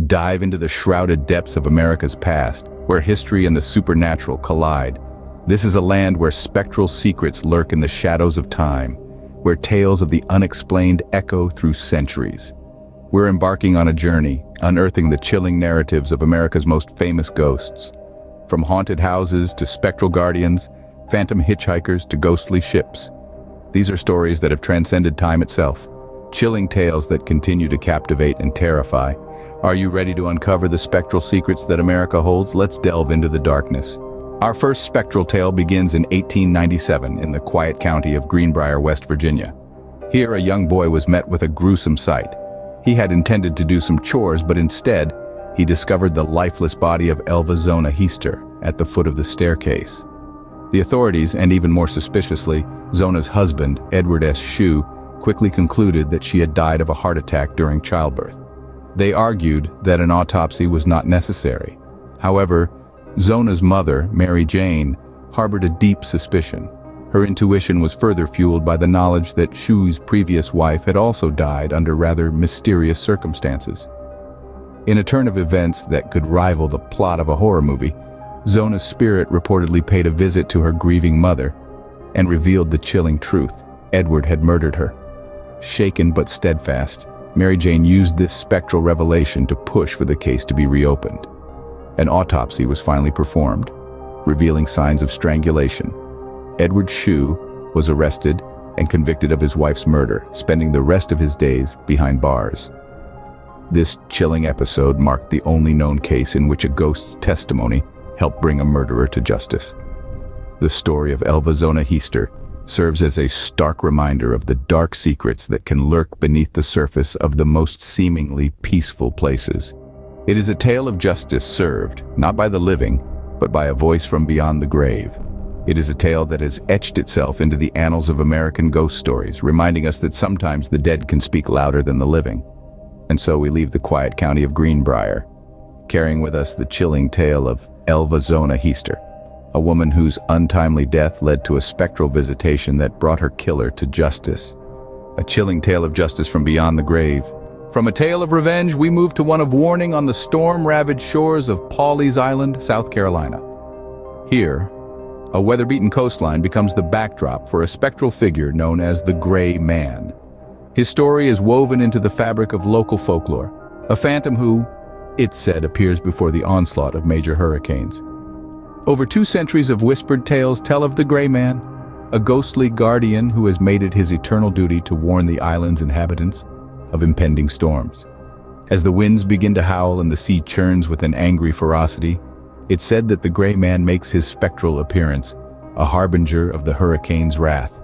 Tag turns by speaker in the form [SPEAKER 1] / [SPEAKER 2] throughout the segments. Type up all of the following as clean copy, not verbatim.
[SPEAKER 1] Dive into the shrouded depths of America's past, where history and the supernatural collide. This is a land where spectral secrets lurk in the shadows of time, where tales of the unexplained echo through centuries. We're embarking on a journey, unearthing the chilling narratives of America's most famous ghosts. From haunted houses to spectral guardians, phantom hitchhikers to ghostly ships. These are stories that have transcended time itself, chilling tales that continue to captivate and terrify. Are you ready to uncover the spectral secrets that America holds? Let's delve into the darkness. Our first spectral tale begins in 1897 in the quiet county of Greenbrier, West Virginia. Here, a young boy was met with a gruesome sight. He had intended to do some chores, but instead, he discovered the lifeless body of Zona Heister at the foot of the staircase. The authorities, and even more suspiciously, Zona's husband, Edward S. Shue, quickly concluded that she had died of a heart attack during childbirth. They argued that an autopsy was not necessary. However, Zona's mother, Mary Jane, harbored a deep suspicion. Her intuition was further fueled by the knowledge that Shue's previous wife had also died under rather mysterious circumstances. In a turn of events that could rival the plot of a horror movie, Zona's spirit reportedly paid a visit to her grieving mother and revealed the chilling truth: Edward had murdered her. Shaken but steadfast, Mary Jane used this spectral revelation to push for the case to be reopened. An autopsy was finally performed, revealing signs of strangulation. Edward Shue was arrested and convicted of his wife's murder, spending the rest of his days behind bars. This chilling episode marked the only known case in which a ghost's testimony helped bring a murderer to justice. The story of Zona Heister serves as a stark reminder of the dark secrets that can lurk beneath the surface of the most seemingly peaceful places. It is a tale of justice served, not by the living, but by a voice from beyond the grave. It is a tale that has etched itself into the annals of American ghost stories, reminding us that sometimes the dead can speak louder than the living. And so we leave the quiet county of Greenbrier, carrying with us the chilling tale of Zona Heister, a woman whose untimely death led to a spectral visitation that brought her killer to justice. A chilling tale of justice from beyond the grave. From a tale of revenge, we move to one of warning on the storm-ravaged shores of Pawleys Island, South Carolina. Here, a weather-beaten coastline becomes the backdrop for a spectral figure known as the Gray Man. His story is woven into the fabric of local folklore, a phantom who, it's said, appears before the onslaught of major hurricanes. Over 2 centuries of whispered tales tell of the Gray Man, a ghostly guardian who has made it his eternal duty to warn the island's inhabitants of impending storms. As the winds begin to howl and the sea churns with an angry ferocity, it's said that the Gray Man makes his spectral appearance, a harbinger of the hurricane's wrath.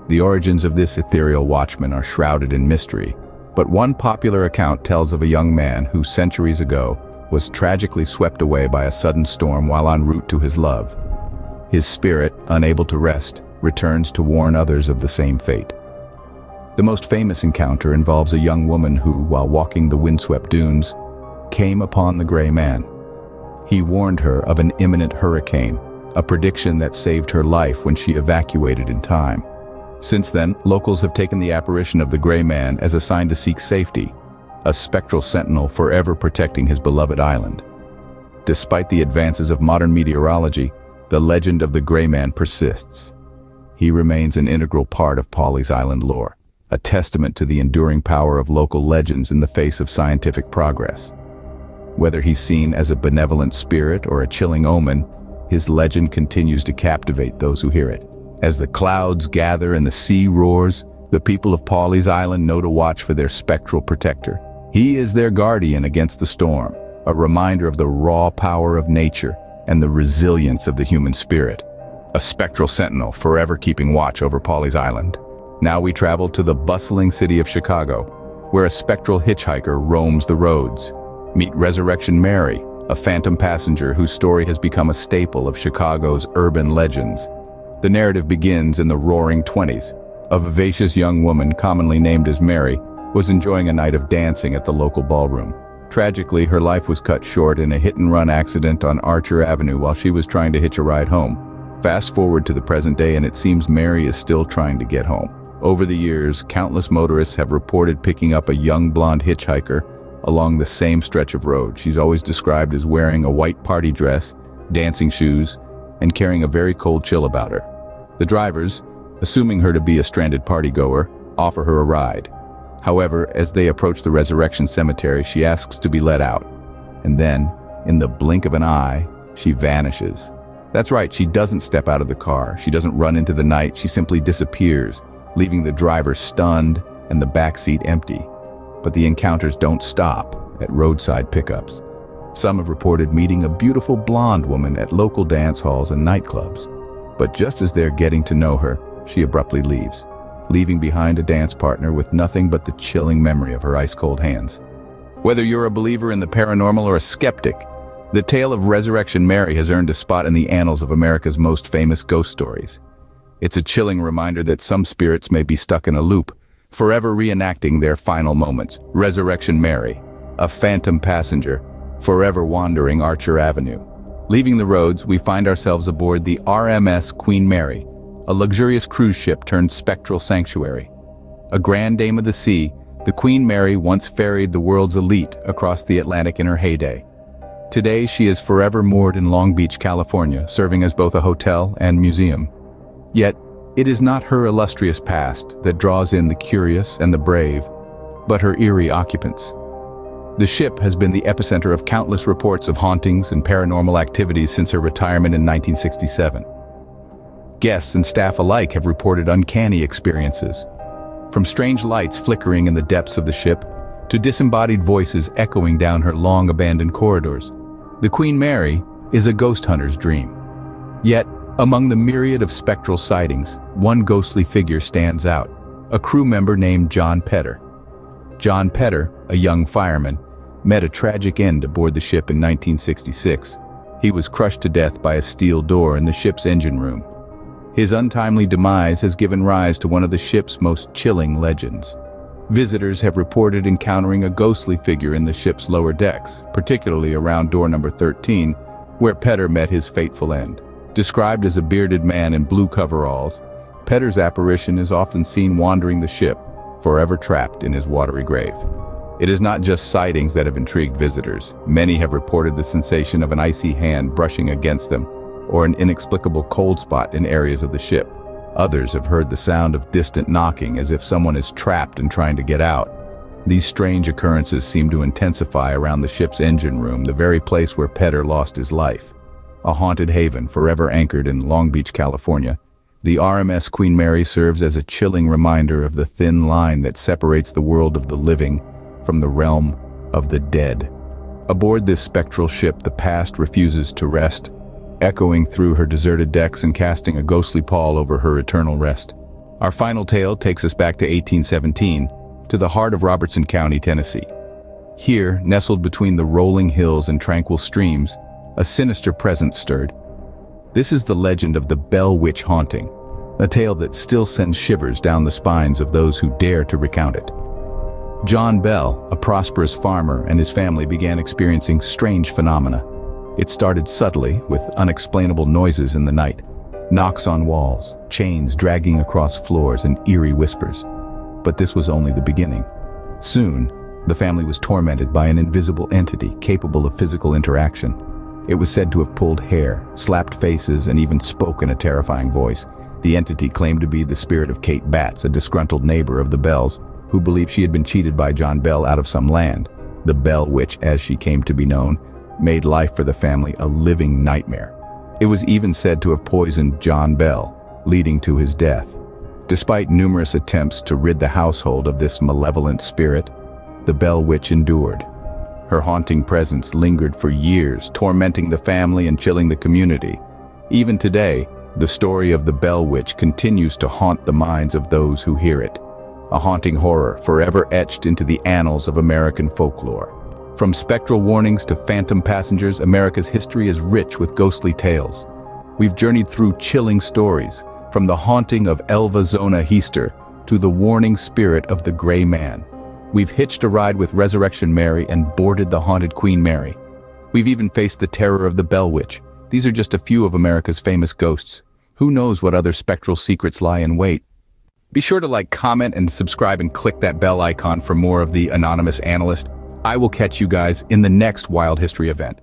[SPEAKER 1] The origins of this ethereal watchman are shrouded in mystery, but one popular account tells of a young man who centuries ago was tragically swept away by a sudden storm while en route to his love. His spirit, unable to rest, returns to warn others of the same fate. The most famous encounter involves a young woman who, while walking the windswept dunes, came upon the Gray Man. He warned her of an imminent hurricane, a prediction that saved her life when she evacuated in time. Since then, locals have taken the apparition of the Gray Man as a sign to seek safety, a spectral sentinel forever protecting his beloved island. Despite the advances of modern meteorology, the legend of the Gray Man persists. He remains an integral part of Pawleys Island lore, a testament to the enduring power of local legends in the face of scientific progress. Whether he's seen as a benevolent spirit or a chilling omen, his legend continues to captivate those who hear it. As the clouds gather and the sea roars, the people of Pawleys Island know to watch for their spectral protector. He is their guardian against the storm, a reminder of the raw power of nature and the resilience of the human spirit. A spectral sentinel forever keeping watch over Pawleys Island. Now we travel to the bustling city of Chicago, where a spectral hitchhiker roams the roads. Meet Resurrection Mary, a phantom passenger whose story has become a staple of Chicago's urban legends. The narrative begins in the roaring 20s. A vivacious young woman, commonly named as Mary, was enjoying a night of dancing at the local ballroom. Tragically, her life was cut short in a hit-and-run accident on Archer Avenue while she was trying to hitch a ride home. Fast forward to the present day and it seems Mary is still trying to get home. Over the years, countless motorists have reported picking up a young blonde hitchhiker along the same stretch of road. She's always described as wearing a white party dress, dancing shoes, and carrying a very cold chill about her. The drivers, assuming her to be a stranded partygoer, offer her a ride. However, as they approach the Resurrection Cemetery, she asks to be let out. And then, in the blink of an eye, she vanishes. That's right, she doesn't step out of the car. She doesn't run into the night. She simply disappears, leaving the driver stunned and the backseat empty. But the encounters don't stop at roadside pickups. Some have reported meeting a beautiful blonde woman at local dance halls and nightclubs. But just as they're getting to know her, she abruptly leaves, leaving behind a dance partner with nothing but the chilling memory of her ice-cold hands. Whether you're a believer in the paranormal or a skeptic, the tale of Resurrection Mary has earned a spot in the annals of America's most famous ghost stories. It's a chilling reminder that some spirits may be stuck in a loop, forever reenacting their final moments. Resurrection Mary, a phantom passenger, forever wandering Archer Avenue. Leaving the roads, we find ourselves aboard the RMS Queen Mary, a luxurious cruise ship turned spectral sanctuary. A grand dame of the sea, the Queen Mary once ferried the world's elite across the Atlantic in her heyday. Today, she is forever moored in Long Beach, California, serving as both a hotel and museum. Yet, it is not her illustrious past that draws in the curious and the brave, but her eerie occupants. The ship has been the epicenter of countless reports of hauntings and paranormal activities since her retirement in 1967. Guests and staff alike have reported uncanny experiences. From strange lights flickering in the depths of the ship, to disembodied voices echoing down her long-abandoned corridors. The Queen Mary is a ghost hunter's dream. Yet, among the myriad of spectral sightings, one ghostly figure stands out, a crew member named John Petter. John Petter, a young fireman, met a tragic end aboard the ship in 1966. He was crushed to death by a steel door in the ship's engine room. His untimely demise has given rise to one of the ship's most chilling legends. Visitors have reported encountering a ghostly figure in the ship's lower decks, particularly around door number 13, where Petter met his fateful end. Described as a bearded man in blue coveralls, Petter's apparition is often seen wandering the ship, forever trapped in his watery grave. It is not just sightings that have intrigued visitors. Many have reported the sensation of an icy hand brushing against them, or an inexplicable cold spot in areas of the ship. Others have heard the sound of distant knocking as if someone is trapped and trying to get out. These strange occurrences seem to intensify around the ship's engine room, the very place where Petter lost his life. A haunted haven forever anchored in Long Beach, California, the RMS Queen Mary serves as a chilling reminder of the thin line that separates the world of the living from the realm of the dead. Aboard this spectral ship, the past refuses to rest, echoing through her deserted decks and casting a ghostly pall over her eternal rest. Our final tale takes us back to 1817, to the heart of Robertson County, Tennessee. Here, nestled between the rolling hills and tranquil streams, a sinister presence stirred. This is the legend of the Bell Witch haunting, a tale that still sends shivers down the spines of those who dare to recount it. John Bell, a prosperous farmer, and his family began experiencing strange phenomena. It started subtly, with unexplainable noises in the night, knocks on walls, chains dragging across floors, and eerie whispers. But this was only the beginning. Soon, the family was tormented by an invisible entity capable of physical interaction. It was said to have pulled hair, slapped faces, and even spoken a terrifying voice. The entity claimed to be the spirit of Kate Batts, a disgruntled neighbor of the Bells, who believed she had been cheated by John Bell out of some land. The Bell Witch, as she came to be known, made life for the family a living nightmare. It was even said to have poisoned John Bell, leading to his death. Despite numerous attempts to rid the household of this malevolent spirit, the Bell Witch endured. Her haunting presence lingered for years, tormenting the family and chilling the community. Even today, the story of the Bell Witch continues to haunt the minds of those who hear it. A haunting horror forever etched into the annals of American folklore. From spectral warnings to phantom passengers, America's history is rich with ghostly tales. We've journeyed through chilling stories, from the haunting of Elva Zona Heaster to the warning spirit of the Gray Man. We've hitched a ride with Resurrection Mary and boarded the haunted Queen Mary. We've even faced the terror of the Bell Witch. These are just a few of America's famous ghosts. Who knows what other spectral secrets lie in wait? Be sure to like, comment, and subscribe, and click that bell icon for more of the Anonymous Analyst. I will catch you guys in the next Wild History event.